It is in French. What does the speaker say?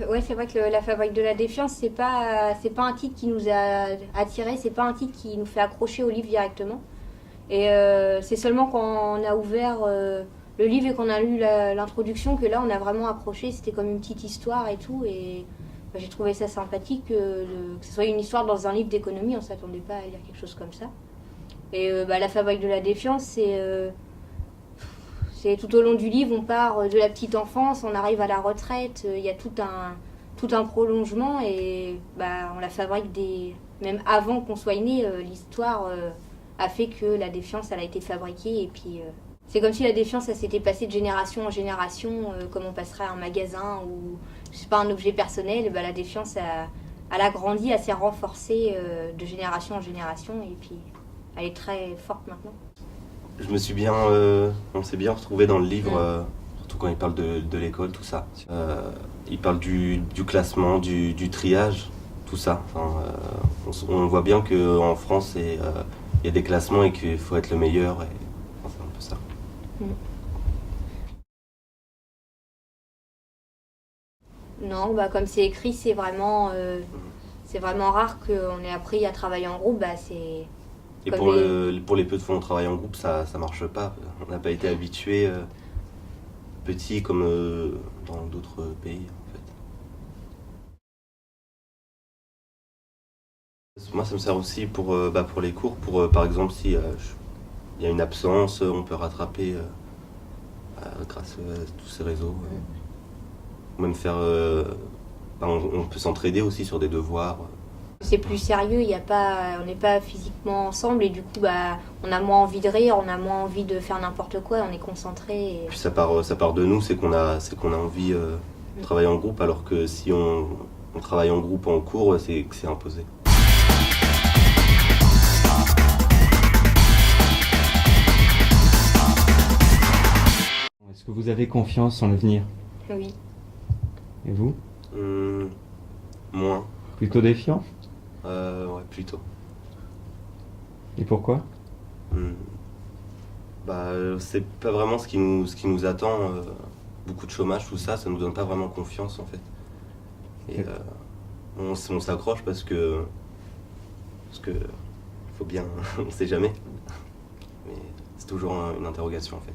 Ouais, c'est vrai que la Fabrique de la Défiance, c'est pas un titre qui nous a attirés, c'est pas un titre qui nous fait accrocher au livre directement. Et c'est seulement quand on a ouvert le livre et qu'on a lu l'introduction que là on a vraiment accroché. C'était comme une petite histoire et tout. Et bah, j'ai trouvé ça sympathique que ce soit une histoire dans un livre d'économie. On s'attendait pas à lire quelque chose comme ça. Et bah, la Fabrique de la Défiance, c'est tout au long du livre, on part de la petite enfance, on arrive à la retraite. Il y a tout un prolongement et bah, on la fabrique même avant qu'on soit né. L'histoire a fait que la défiance elle a été fabriquée et puis c'est comme si la défiance elle s'était passée de génération en génération, comme on passerait à un magasin ou je sais pas un objet personnel. Et bah, la défiance elle a grandi, elle s'est renforcée de génération en génération et puis elle est très forte maintenant. On s'est bien retrouvé dans le livre, surtout quand il parle de l'école, tout ça. Il parle du classement, du triage, tout ça. Enfin, on voit bien qu'en France, il y a des classements et qu'il faut être le meilleur. Et, enfin, c'est un peu ça. Non, bah, comme c'est écrit, c'est vraiment rare qu'on ait appris à travailler en groupe. Bah, c'est Et comme pour les peu de fois où on travaille en groupe, ça marche pas. On n'a pas été habitué petit comme dans d'autres pays en fait. Moi ça me sert aussi pour les cours, par exemple si il y a une absence, on peut rattraper grâce à tous ces réseaux. Ou même faire... on peut s'entraider aussi sur des devoirs. c'est plus sérieux, on n'est pas physiquement ensemble et du coup bah, on a moins envie de rire, on a moins envie de faire n'importe quoi, on est concentré. Puis ça part de nous, c'est qu'on a envie de travailler en groupe, alors que si on travaille en groupe en cours, c'est que c'est imposé. Est-ce que vous avez confiance en l'avenir? Oui. Et vous? Moins. Plutôt défiant? Ouais, plutôt. Et pourquoi? C'est pas vraiment ce qui nous attend. Beaucoup de chômage, tout ça, ça nous donne pas vraiment confiance en fait. Et on s'accroche parce que faut bien, on sait jamais. Mais c'est toujours une interrogation en fait.